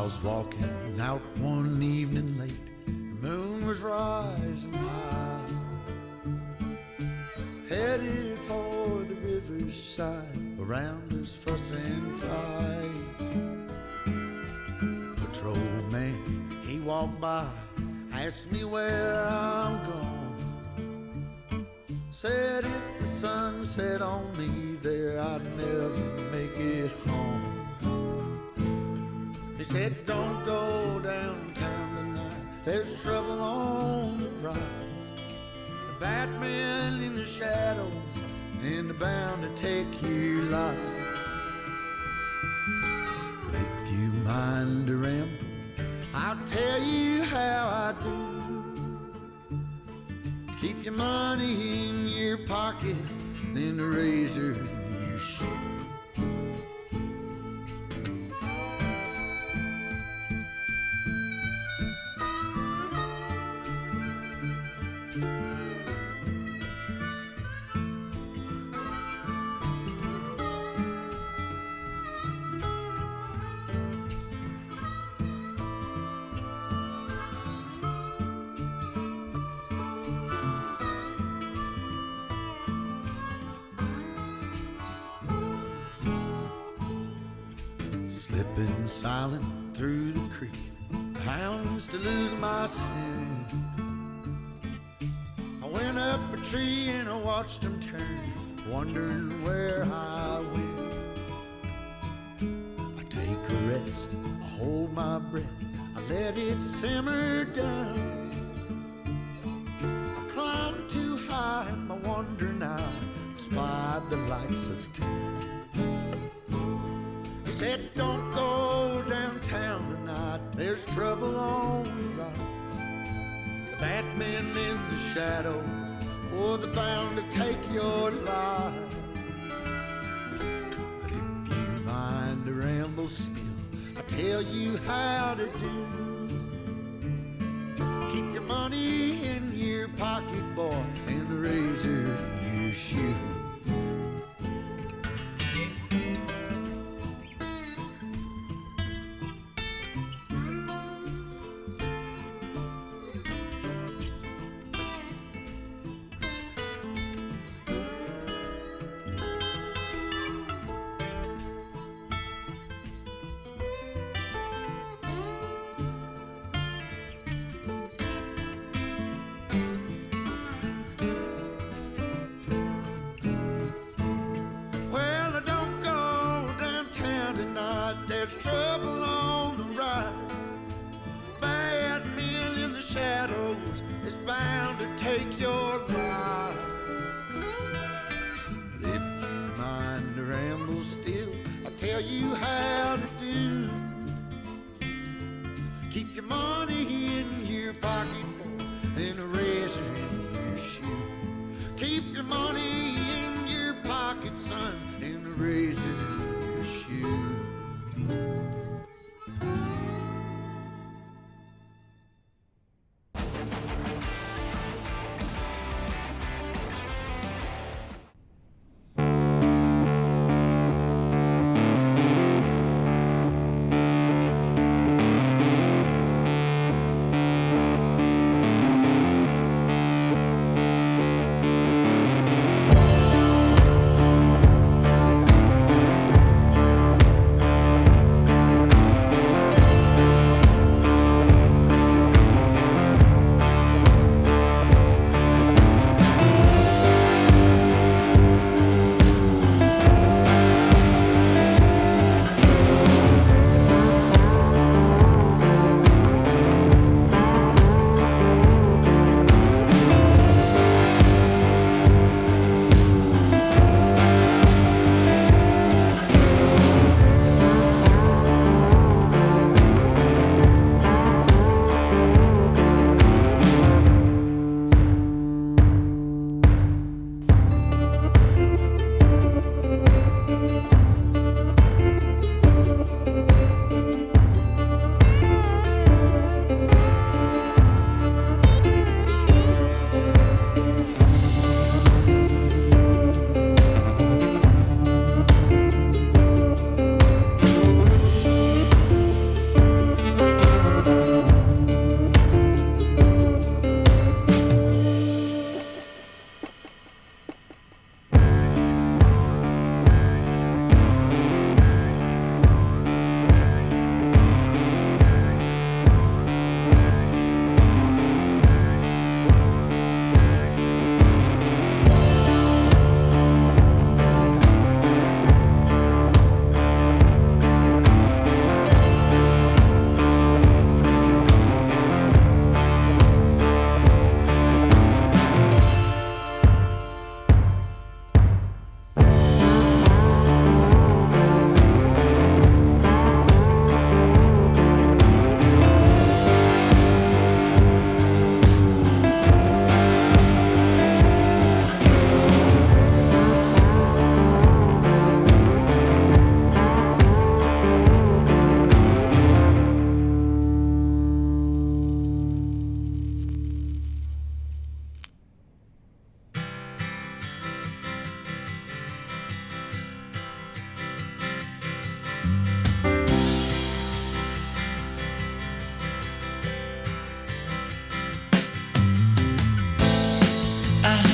I was walking out one evening late, the moon was rising high, headed for the riverside, around us fuss and fight. Patrolman, he walked by, asked me where I'm going, said if the sun set on me there, I'd never make it home. He said, don't go downtown tonight, there's trouble on the rise. The bad men in the shadows, and they're bound to take your life. If you mind to ramble, I'll tell you how I do. Keep your money in your pocket, and the razor in your shoe. Slipping silent through the creek, the hounds to lose my scent. I went up a tree and I watched them turn, wondering where I went. I take a rest, I hold my breath, I let it simmer down. I climb too high in my wandering eye, spied the lights of town. He said, don't go downtown tonight, there's trouble on the rise. The bad men in the shadows, oh, they're bound to take your life. But if you mind to ramble still, I'll tell you how to do. Keep your money in your pocket, boy, and the razor in your shoe. There's trouble on the rise. Bad men in the shadows is bound to take your life. But if you mind to ramble still, I'll tell you how to do. Keep your money in your pocket, boy, and a razor in your shoe. Keep your money in your pocket, son, and a razor in your shoe.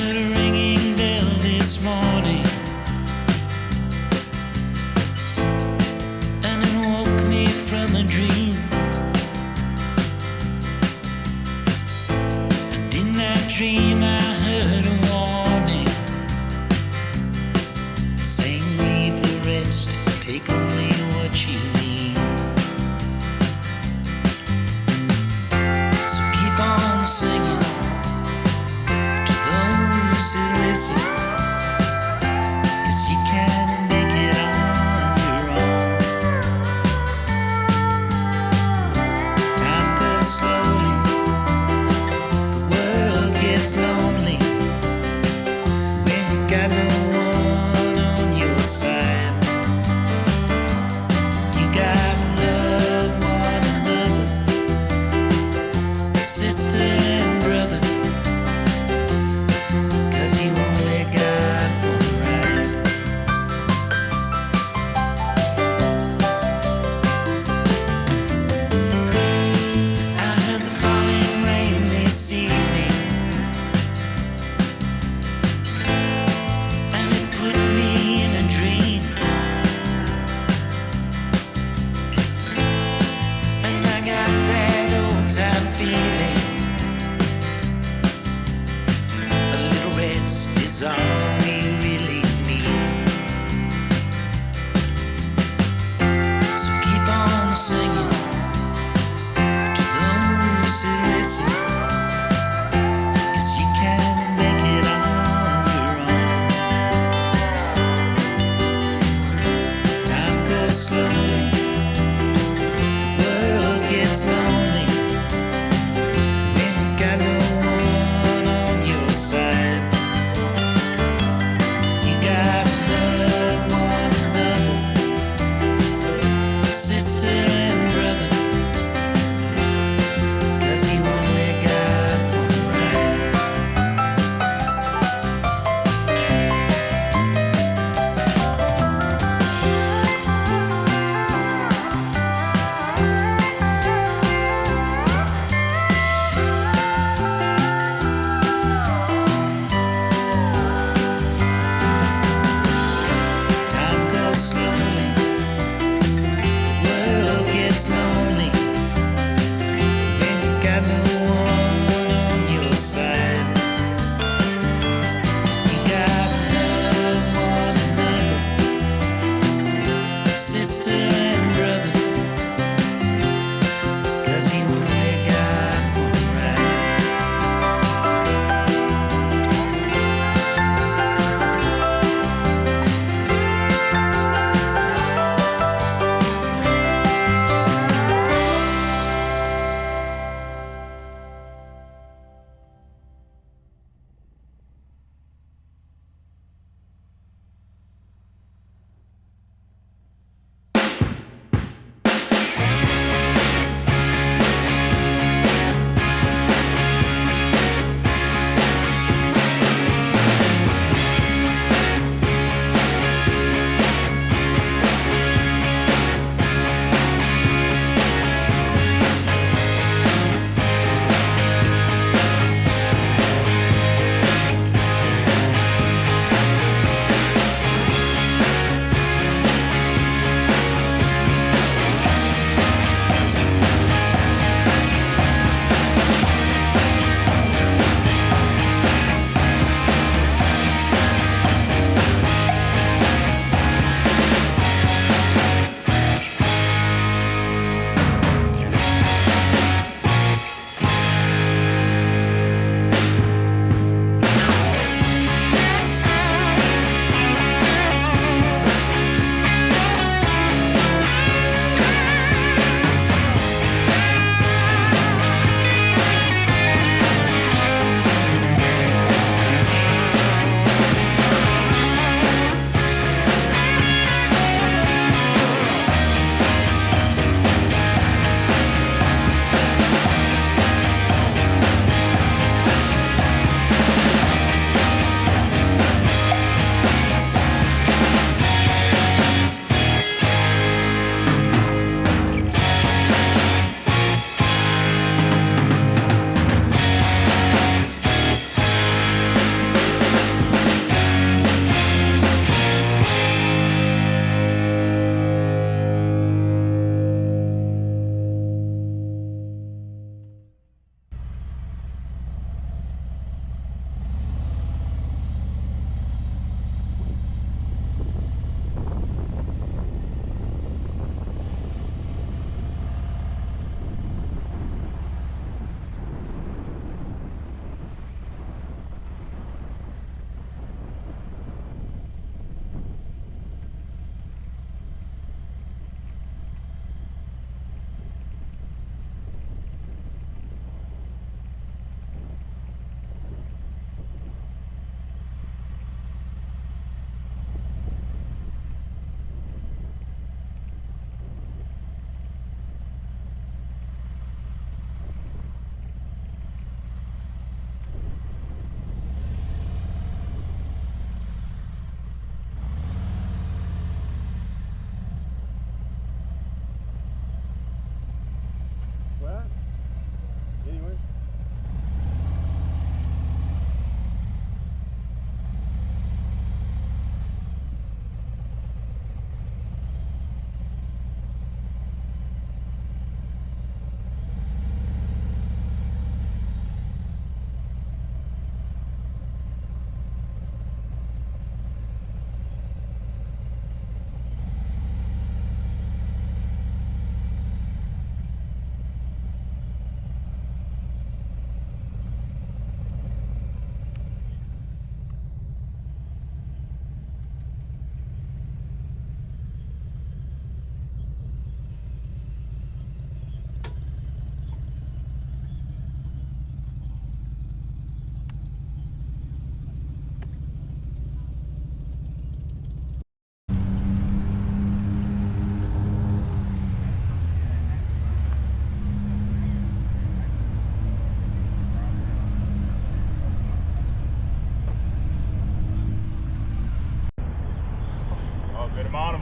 heard a ringing bell this morning, and it woke me from a dream. And in that dream I heard a warning, saying leave the rest, take only what you need. So keep on singing to those who listen, 'cause you can make it on your own. Time goes slowly, the world gets lonely when you got no one on your side. You gotta love one another, sister and brother, 'cause you only got one ride. I heard the falling rain this evening,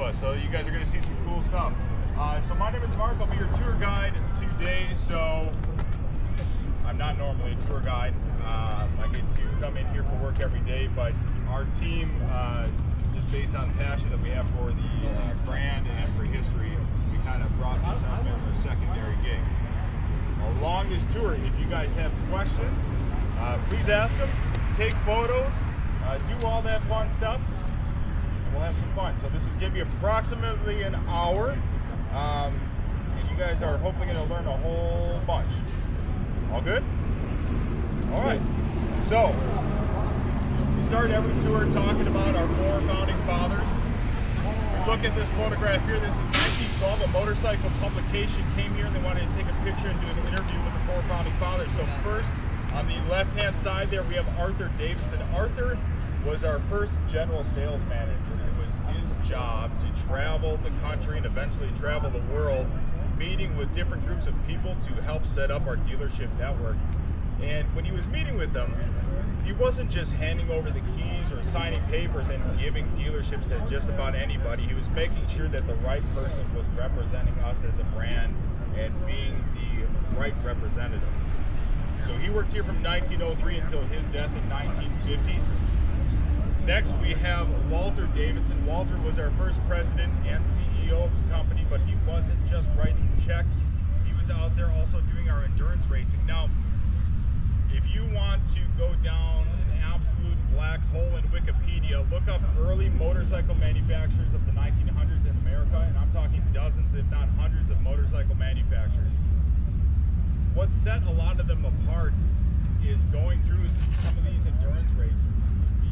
us. So you guys are going to see some cool stuff. So my name is Mark. I'll be your tour guide today. So I'm not normally a tour guide. I get to come in here for work every day, but our team, just based on the passion that we have for the brand and for history, we kind of brought this up as a secondary gig. Along this tour, if you guys have questions, please ask them, take photos, do all that fun stuff, and we'll have some fun. So this is going to be approximately an hour, and you guys are hopefully going to learn a whole bunch. All good? All right. So, we start every tour talking about our four founding fathers. We look at this photograph here. This is 1912. A motorcycle publication came here and they wanted to take a picture and do an interview with the four founding fathers. So first, on the left-hand side there, we have Arthur Davidson. Arthur was our first general sales manager. It was his job to travel the country and eventually travel the world, meeting with different groups of people to help set up our dealership network. And when he was meeting with them, he wasn't just handing over the keys or signing papers and giving dealerships to just about anybody. He was making sure that the right person was representing us as a brand and being the right representative. So he worked here from 1903 until his death in 1950. Next, we have Walter Davidson. Walter was our first president and CEO of the company, but he wasn't just writing checks. He was out there also doing our endurance racing. Now, if you want to go down an absolute black hole in Wikipedia, look up early motorcycle manufacturers of the 1900s in America, and I'm talking dozens, if not hundreds of motorcycle manufacturers. What set a lot of them apart is going through some of these endurance races.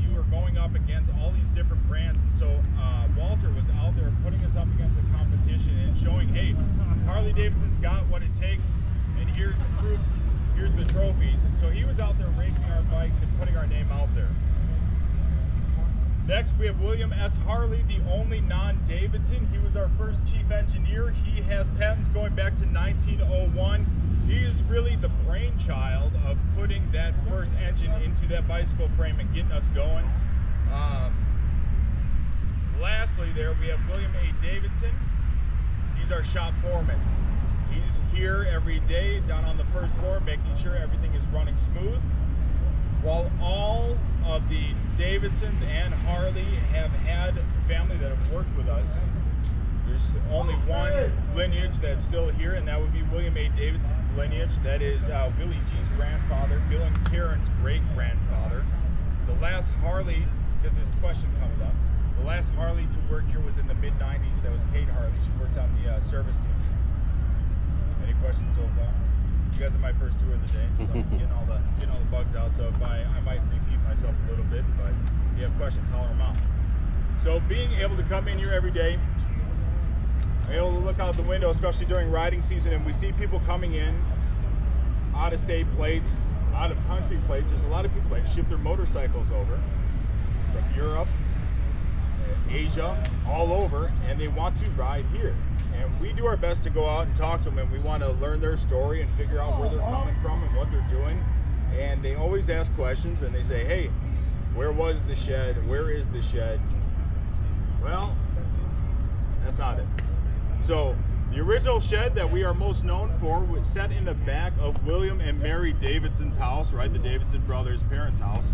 You are going up against all these different brands, and so Walter was out there putting us up against the competition and showing, hey, Harley Davidson's got what it takes, and here's the proof, here's the trophies. And so he was out there racing our bikes and putting our name out there. Next, we have William S. Harley, the only non-Davidson. He was our first chief engineer. He has patents going back to 1901. He is really the brainchild of putting that first engine into that bicycle frame and getting us going. Lastly there, we have William A. Davidson. He's our shop foreman. He's here every day down on the first floor making sure everything is running smooth. While all of the Davidsons and Harley have had family that have worked with us, there's only one lineage that's still here, and that would be William A. Davidson's lineage. That is Willie G's grandfather, Bill and Karen's great-grandfather. The last Harley, because this question comes up, the last Harley to work here was in the mid-90s. That was Kate Harley. She worked on the service team. Any questions so far? You guys are my first tour of the day, so I'm getting all the bugs out. So if I might repeat myself a little bit, but if you have questions, holler them out. So being able to come in here every day, able to look out the window, especially during riding season, and we see people coming in, out-of-state plates, out-of-country plates. There's a lot of people that ship their motorcycles over from Europe, Asia, all over, and they want to ride here. And we do our best to go out and talk to them, and we want to learn their story and figure out where they're coming from and what they're doing. And they always ask questions, and they say, hey, where was the shed? Where is the shed? Well, that's not it. So the original shed that we are most known for was set in the back of William and Mary Davidson's house, right? The Davidson brothers' parents' house.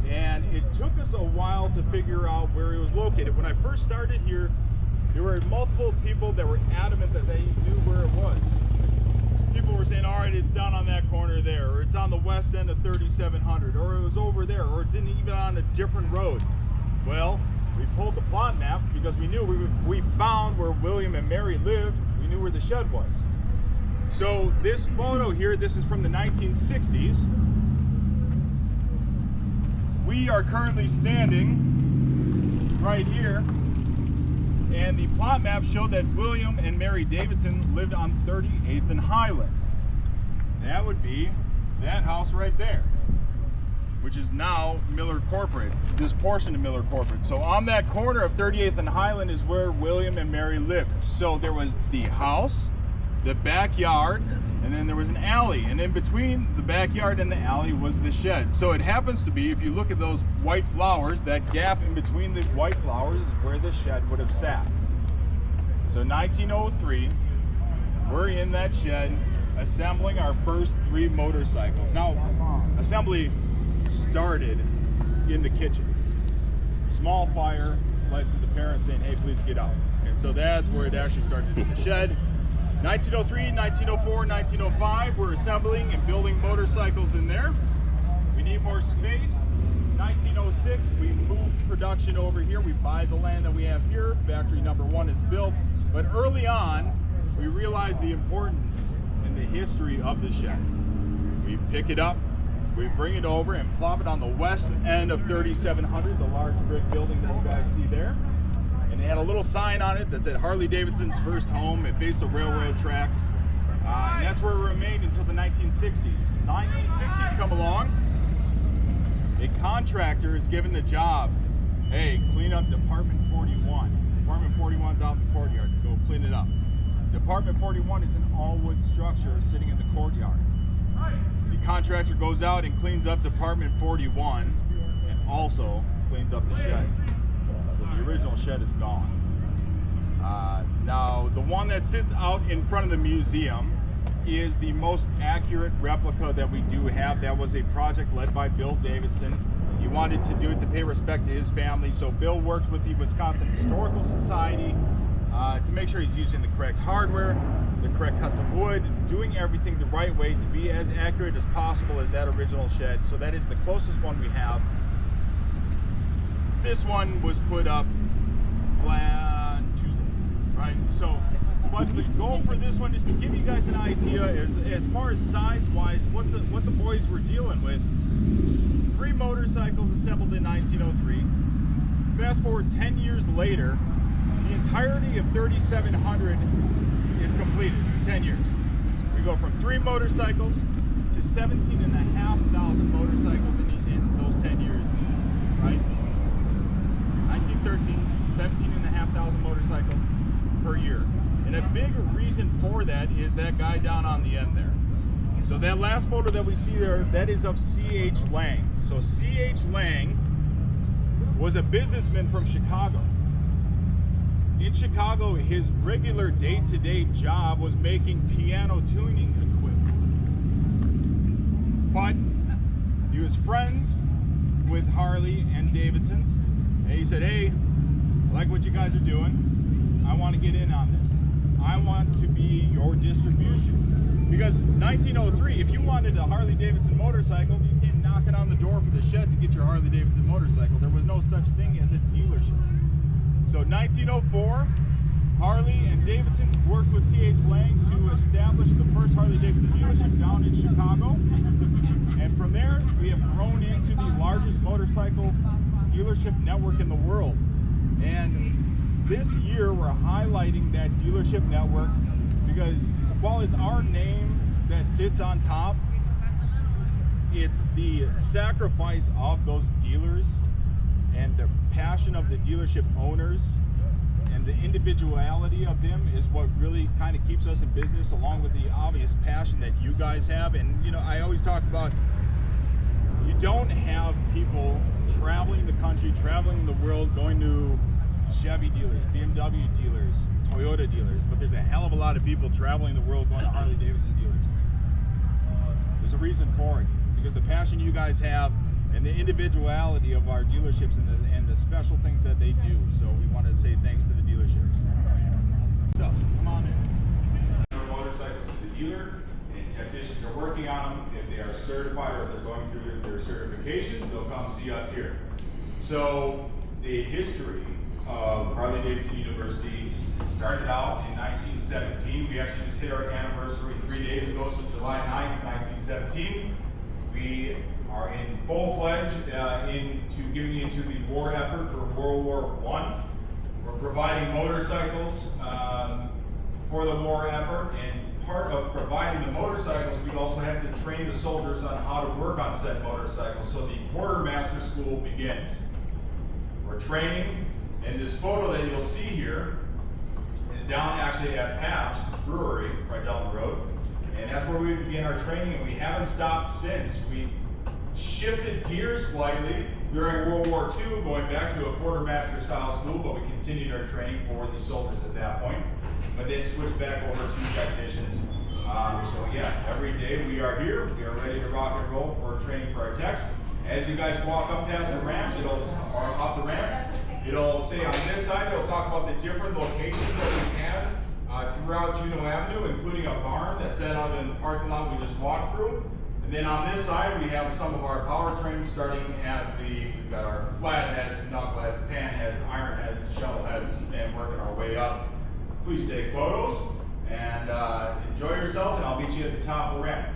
And it took us a while to figure out where it was located. When I first started here, there were multiple people that were adamant that they knew where it was. People were saying, all right, it's down on that corner there, or it's on the west end of 3700, or it was over there, or it's even on a different road. Well, we pulled the plot maps because we knew we found where William and Mary lived. We knew where the shed was. So this photo here, this is from the 1960s. We are currently standing right here, and the plot map showed that William and Mary Davidson lived on 38th and Highland. That would be that house right there, which is now Miller Corporate, this portion of Miller Corporate. So on that corner of 38th and Highland is where William and Mary lived. So there was the house, the backyard, and then there was an alley. And in between the backyard and the alley was the shed. So it happens to be, if you look at those white flowers, that gap in between the white flowers is where the shed would have sat. So 1903, we're in that shed assembling our first 3 motorcycles. Now, assembly started in the kitchen. Small fire led to the parents saying, hey, please get out. And so that's where it actually started, in the shed. 1903, 1904, 1905, we're assembling and building motorcycles in there. We need more space. 1906, we moved production over here. We buy the land that we have here. Factory number 1 is built. But early on, we realized the importance and the history of the shed. We pick it up, we bring it over and plop it on the west end of 3700, the large brick building that you guys see there. And it had a little sign on it that said Harley Davidson's first home. It faced the railroad tracks. And that's where it remained until the 1960s. 1960s come along. A contractor is given the job, hey, clean up Department 41. Department 41's out in the courtyard. Go clean it up. Department 41 is an all-wood structure sitting in the courtyard. The contractor goes out and cleans up Department 41 and also cleans up the shed. So the original shed is gone. Now, the one that sits out in front of the museum is the most accurate replica that we do have. That was a project led by Bill Davidson. He wanted to do it to pay respect to his family, so Bill worked with the Wisconsin Historical Society to make sure he's using the correct hardware, the correct cuts of wood, doing everything the right way to be as accurate as possible as that original shed. So that is the closest one we have. This one was put up on Tuesday, right? So, but the goal for this one is to give you guys an idea as far as size-wise what the boys were dealing with. 3 motorcycles assembled in 1903. Fast forward 10 years later, the entirety of 3700 is completed in 10 years. We go from 3 motorcycles to 17,500 motorcycles in those 10 years, right? 1913, 17,500 motorcycles per year. And a big reason for that is that guy down on the end there. So that last photo that we see there, that is of C.H. Lang. So C.H. Lang was a businessman from Chicago. In Chicago, his regular day-to-day job was making piano tuning equipment. But he was friends with Harley and Davidson's, and he said, hey, I like what you guys are doing. I want to get in on this. I want to be your distribution. Because 1903, if you wanted a Harley Davidson motorcycle, you came knocking on the door for the shed to get your Harley Davidson motorcycle. There was no such thing as a dealership. So 1904, Harley and Davidson worked with C.H. Lang to establish the first Harley Davidson dealership down in Chicago. And from there, we have grown into the largest motorcycle dealership network in the world. And this year, we're highlighting that dealership network because while it's our name that sits on top, it's the sacrifice of those dealers and the passion of the dealership owners and the individuality of them is what really kind of keeps us in business, along with the obvious passion that you guys have. And you know, I always talk about, you don't have people traveling the country, traveling the world, going to Chevy dealers, BMW dealers, Toyota dealers, but there's a hell of a lot of people traveling the world going to Harley Davidson dealers. There's a reason for it, because the passion you guys have and the individuality of our dealerships and the special things that they do. So we want to say thanks to the dealerships. So come on in. Our motorcycles to the dealer, and technicians are working on them. If they are certified or if they're going through their certifications, they'll come see us here. So the history of Harley Davidson University started out in 1917. We actually just hit our anniversary 3 days ago, so July 9th, 1917. We are in full-fledged getting into the war effort for World War I. We're providing motorcycles for the war effort, and part of providing the motorcycles, we also have to train the soldiers on how to work on said motorcycles. So the quartermaster school begins. We're training, and this photo that you'll see here is down actually at Pabst Brewery, right down the road. And that's where we begin our training, and we haven't stopped since. We shifted gears slightly during World War II, going back to a quartermaster style school, but we continued our training for the soldiers at that point, but then switched back over to technicians. So yeah, every day we are here, we are ready to rock and roll for training for our techs. As you guys walk up past the ramps, or up the ramp, it'll say on this side, it'll talk about the different locations that we had throughout Juneau Avenue, including a barn that's set out in the parking lot we just walked through. And then on this side, we have some of our powertrains starting at we've got our flatheads, knuckleheads, panheads, ironheads, shovelheads, and working our way up. Please take photos and enjoy yourselves, and I'll meet you at the top of the ramp.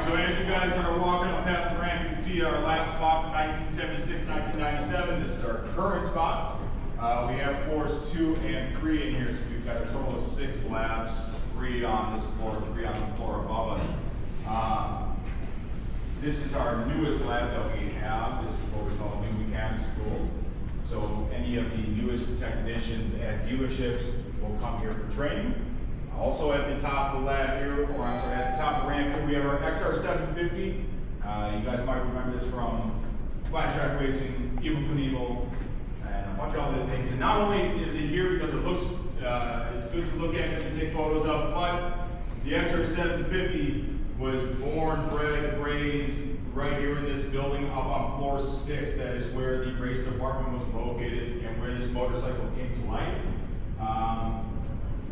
So as you guys are walking up past the ramp, you can see our last spot from 1976, 1997. This is our current spot. We have floors 2 and 3 in here, so we've got a total of 6 labs, 3 on this floor, 3 on the floor above us. This is our newest lab that we have. This is what we call New Mechanics School. So any of the newest technicians at dealerships will come here for training. Also at the top of the lab here, or I'm sorry, at the top of the ramp here, we have our XR750. You guys might remember this from Flat Track Racing, Evel Knievel, and a bunch of other things. And not only is it here because it looks, it's good to look at and take photos of, but the XR750 was born, bred, raised right here in this building up on floor 6. That is where the race department was located and where this motorcycle came to life.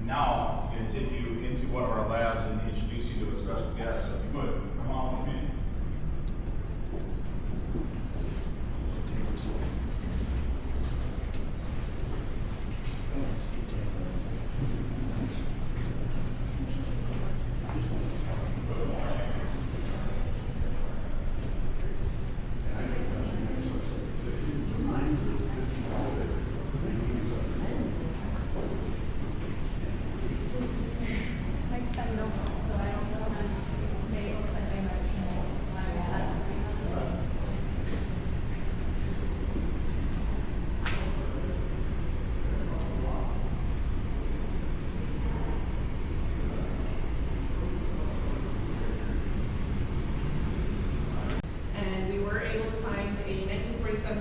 Now, I'm going to take you into one of our labs and introduce you to a special guest. So if you would, come on with me.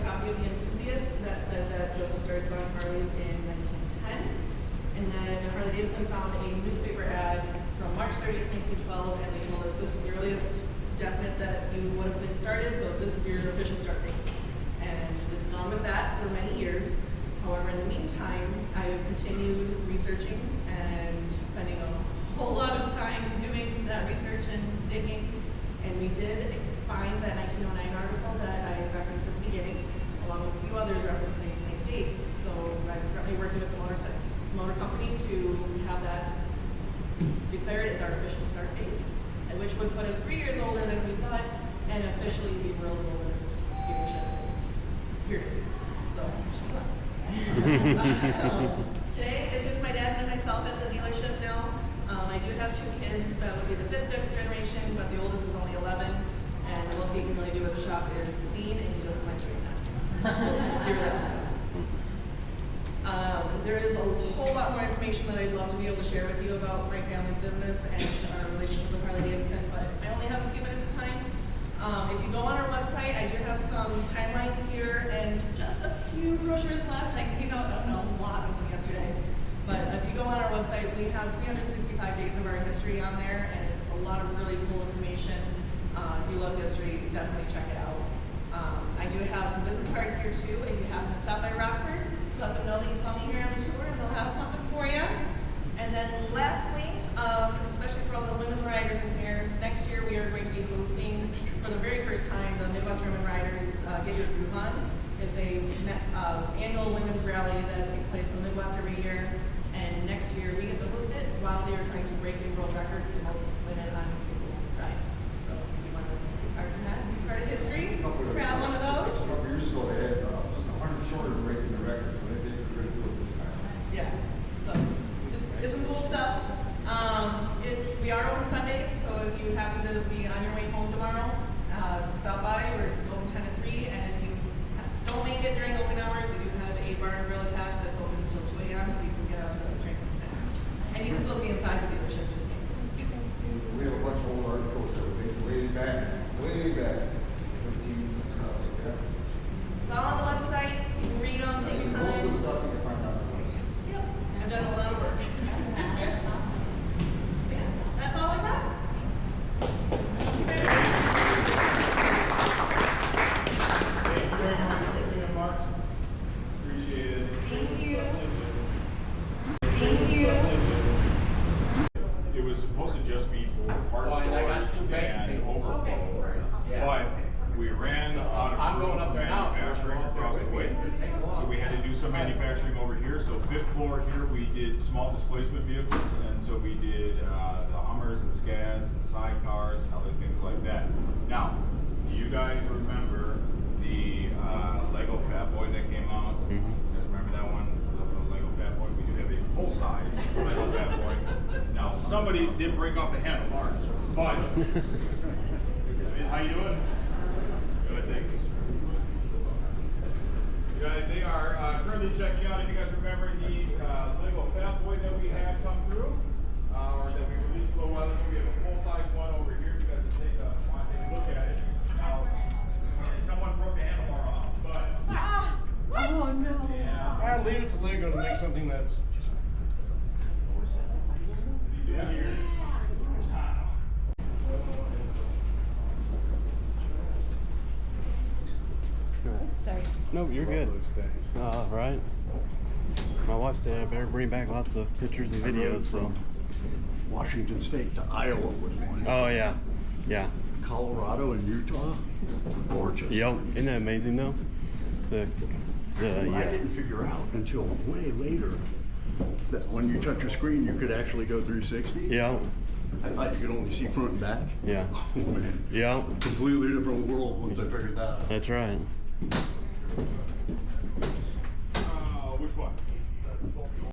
Copy of the Enthusiast that said that Joseph started selling Harleys in 1910. And then Harley Davidson found a newspaper ad from March 30th, 1912, and they told us this is the earliest definite that you would have been started, so this is your official start date. And it's gone with that for many years. However, time, I've continued researching and spending a whole lot of time doing that research and digging. And we did find that 1909 article that I referenced at the beginning, along with a few others referencing the same dates. So I'm currently working with the motor company to have that declared as our official start date, and which would put us 3 years older than we thought, and officially the world's oldest dealership. Period. So, today it's just my dad and myself at the dealership now. I do have 2 kids that would be the 5th generation, but the oldest is only 11, and the most he can really do at the shop is clean, and he doesn't like doing that. So, we'll see where that goes. There is a whole lot more information that I'd love to be able to share with you about my family's business and our relationship with Harley Davidson, but I only have a few minutes of time. If you go on our website, I do have some timelines here and just a few brochures left. I gave out a lot of them yesterday, but if you go on our website, we have 365 days of our history on there, and it's a lot of really cool information. If you love history, definitely check it out. I do have some business cards here too. If you happen to stop by Rockford, let them know that you saw me here on the tour, and they'll have something for you. And then lastly, especially for all the women riders in here, next year we are going to be hosting, for the very first time, the Midwest Women Riders Get Your Groove On. It's a annual women's rally that takes place in the Midwest every year. And next year we get to host it while they are trying to break a world record for the most women on a single ride. So if you want to take part in that, take part in history, grab one of those. A couple years ago, they had just 100 shorter than breaking the record, so they did pretty good this time. Yeah, so it's some cool stuff. We are open Sundays, so if you happen to be on your way home tomorrow, stop by. We're open 10 to 3, and if you don't make it during open hours, we do have a bar and grill attached that's open until 2 a.m., so you can get out and drink and snack. And you can still see inside the dealership, just We have a bunch of old articles that were made way back, 15 and stuff, so yeah. it's all on the website, so you can read them, take your time. Most of the stuff you can find out on the website. Yep, I've done a lot of work. So yeah, that's all I got. Thank you very much for coming in, Mark. Appreciate it. Thank you. Thank you. It was supposed to just be for parts storage and overflow, but we ran out of room for manufacturing across the way, so we had to do some manufacturing over here. So 5th floor here, we did small displacement vehicles, and so we did the Hummers and Scads and sidecars and other things like that. Now, do you guys remember the Lego Fat Boy that came out? You guys remember that one? The Lego Fat Boy? We do have a full-size Lego Fat Boy. Now, somebody did break off the handlebars, but how you doing? Good, thanks. You guys, they are currently checking out. If you guys remember the Lego Fat Boy that we had come through, or that we released a little while ago, we have a full-size one over here. You guys want to take a look at it. Now, someone broke the handlebar off, but Oh no. yeah. I leave it to Lego to make something that's just. Yeah. Here. Sorry. No, you're good. Those things. Right. My wife said I better bring back lots of pictures and videos. So. Washington State to Iowa with one. Oh yeah, yeah. Colorado and Utah, gorgeous. Yep. Isn't that amazing though? I I didn't figure out until way later that when you touch a screen, you could actually go 360. Yeah. I thought you could only see front and back. Yeah. Oh man, Yeah. completely different world once I figured that out. That's right.